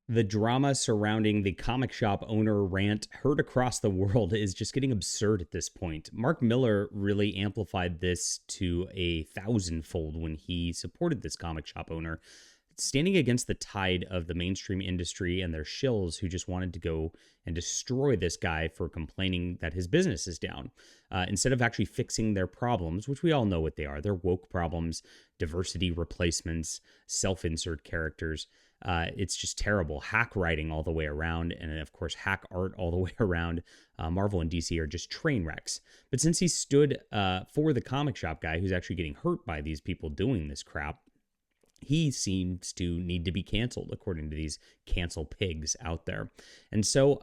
The drama surrounding the comic shop owner rant heard across the world is just getting absurd at this point. Mark Millar really amplified this to a thousandfold when he supported this comic shop owner, standing against the tide of the mainstream industry and their shills who just wanted to go and destroy this guy for complaining that his business is down. Instead of actually fixing their problems, which we all know what they are, they're woke problems, diversity replacements, self-insert characters. It's just terrible. Hack writing all the way around, and of course, hack art all the way around. Marvel and DC are just train wrecks. But since he stood for the comic shop guy who's actually getting hurt by these people doing this crap, he seems to need to be canceled, according to these cancel pigs out there. And so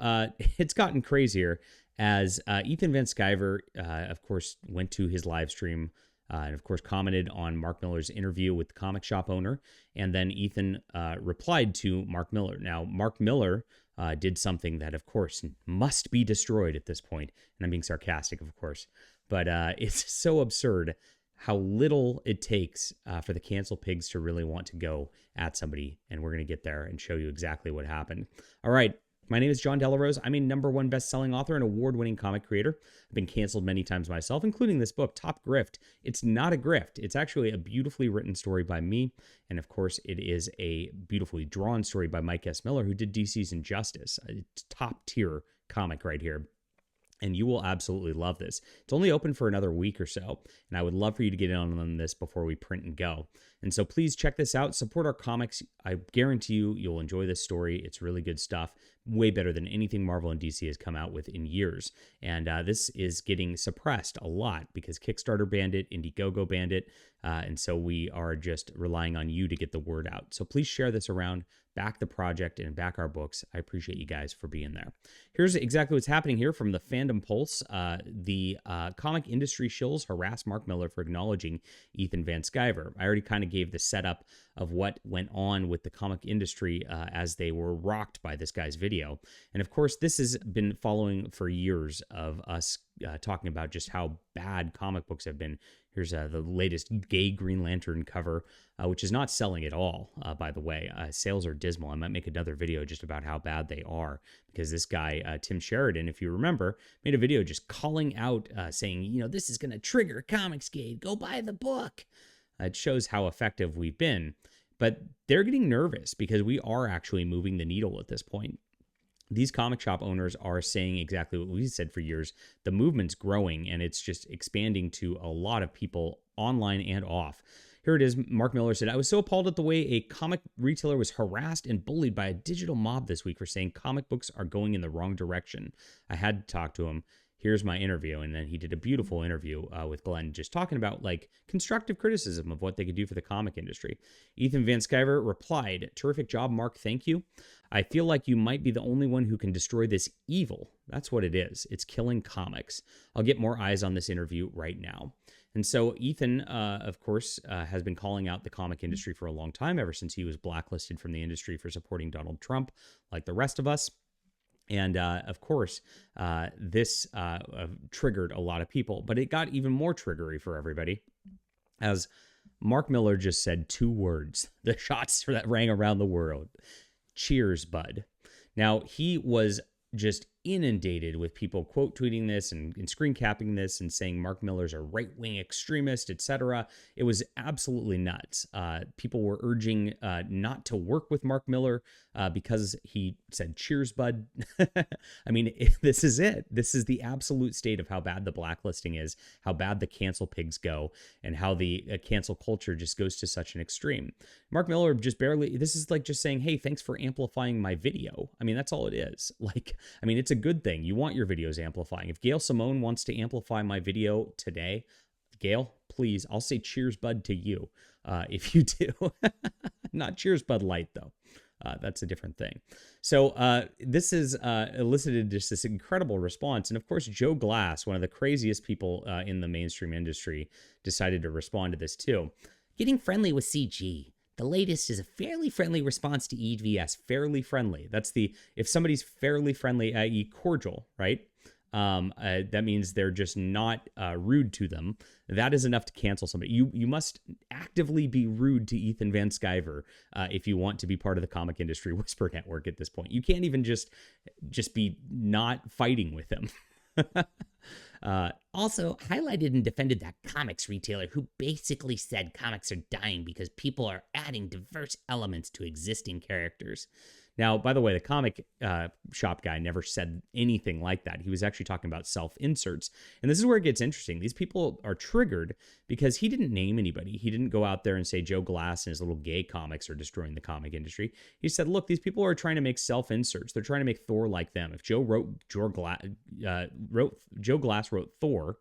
it's gotten crazier as Ethan Van Sciver, of course, went to his live stream and, of course, commented on Mark Millar's interview with the comic shop owner. And then Ethan replied to Mark Millar. Now, Mark Millar did something that, of course, must be destroyed at this point. And I'm being sarcastic, of course. But it's so absurd how little it takes for the cancel pigs to really want to go at somebody. And we're going to get there and show you exactly what happened. All right. My name is John Delarose. I'm a #1 best-selling author and award-winning comic creator. I've been canceled many times myself, including this book, Topgrift. It's not a grift. It's actually a beautifully written story by me. And of course, it is a beautifully drawn story by Mike S. Millar, who did DC's Injustice. It's top-tier comic right here. And you will absolutely love this. It's only open for another week or so, and I would love for you to get in on this before we print and go. And so please check this out. Support our comics. I guarantee you'll enjoy this story. It's really good stuff. Way better than anything Marvel and DC has come out with in years. And this is getting suppressed a lot because Kickstarter banned it, Indiegogo banned it. And so we are just relying on you to get the word out. So please share this around. Back the project and back our books. I appreciate you guys for being there. Here's exactly what's happening here from the Fandom Pulse. The comic industry shills harass Mark Millar for acknowledging Ethan Van Sciver. I already kind of gave the setup of what went on with the comic industry as they were rocked by this guy's video. And of course, this has been following for years of us talking about just how bad comic books have been. Here's the latest gay Green Lantern cover, which is not selling at all, by the way. Sales are dismal. I might make another video just about how bad they are because this guy, Tim Sheridan, if you remember, made a video just calling out, saying, this is going to trigger Comicsgate. Go buy the book. It shows how effective we've been. But they're getting nervous because we are actually moving the needle at this point. These comic shop owners are saying exactly what we've said for years. The movement's growing, and it's just expanding to a lot of people online and off. Here it is. Mark Millar said, I was so appalled at the way a comic retailer was harassed and bullied by a digital mob this week for saying comic books are going in the wrong direction. I had to talk to him. Here's my interview. And then he did a beautiful interview with Glenn, just talking about constructive criticism of what they could do for the comic industry. Ethan Van Sciver replied, terrific job, Mark. Thank you. I feel like you might be the only one who can destroy this evil. That's what it is. It's killing comics. I'll get more eyes on this interview right now. And so Ethan, of course, has been calling out the comic industry for a long time, ever since he was blacklisted from the industry for supporting Donald Trump, like the rest of us. And of course, this triggered a lot of people, but it got even more triggery for everybody as Mark Millar just said 2 words, the shots that rang around the world. Cheers, bud. Now, he was just inundated with people quote tweeting this and screen capping this and saying Mark Millar's a right-wing extremist, etc. It was absolutely nuts. People were urging not to work with Mark Millar because he said, cheers, bud. I mean, this is it. This is the absolute state of how bad the blacklisting is, how bad the cancel pigs go, and how the cancel culture just goes to such an extreme. Mark Millar just barely, this is like just saying, hey, thanks for amplifying my video. I mean, that's all it is. It's a good thing. You want your videos amplifying. If Gail Simone wants to amplify my video today, Gail, please, I'll say cheers, bud, to you if you do. Not cheers, Bud Light, though. That's a different thing. So this has elicited just this incredible response. And of course, Joe Glass, one of the craziest people in the mainstream industry, decided to respond to this too. Getting friendly with CG. The latest is a fairly friendly response to EVS. Fairly friendly. That's if somebody's fairly friendly, i.e. cordial, right? that means they're just not rude to them. That is enough to cancel somebody. You must actively be rude to Ethan Van Sciver if you want to be part of the comic industry whisper network at this point. You can't even just be not fighting with him. Also highlighted and defended that comics retailer who basically said comics are dying because people are adding diverse elements to existing characters. Now, by the way, the comic shop guy never said anything like that. He was actually talking about self-inserts. And this is where it gets interesting. These people are triggered because he didn't name anybody. He didn't go out there and say Joe Glass and his little gay comics are destroying the comic industry. He said, look, these people are trying to make self-inserts. They're trying to make Thor like them. If Joe Glass wrote Thor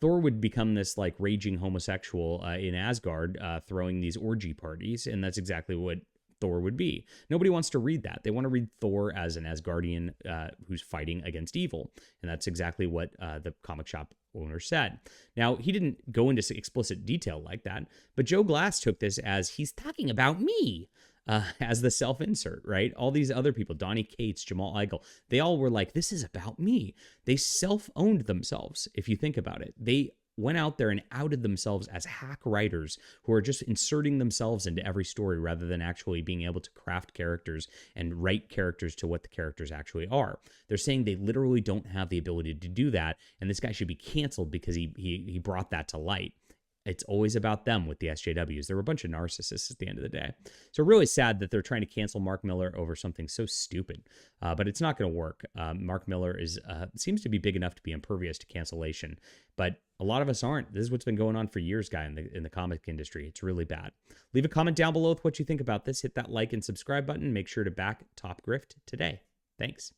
would become this like raging homosexual in Asgard throwing these orgy parties. And that's exactly what Thor would be. Nobody wants to read that. They want to read Thor as an Asgardian who's fighting against evil. And that's exactly what the comic shop owner said. Now, he didn't go into explicit detail like that, but Joe Glass took this as he's talking about me as the self-insert, right? All these other people, Donnie Cates, Jamal Eichel, they all were like, this is about me. They self-owned themselves, if you think about it. They went out there and outed themselves as hack writers who are just inserting themselves into every story rather than actually being able to craft characters and write characters to what the characters actually are. They're saying they literally don't have the ability to do that, and this guy should be canceled because he brought that to light. It's always about them with the SJWs. They're a bunch of narcissists at the end of the day. So really sad that they're trying to cancel Mark Millar over something so stupid, but it's not going to work. Mark Millar seems to be big enough to be impervious to cancellation, but a lot of us aren't. This is what's been going on for years, guy, in the comic industry. It's really bad. Leave a comment down below with what you think about this. Hit that like and subscribe button. Make sure to back Topgrift today. Thanks.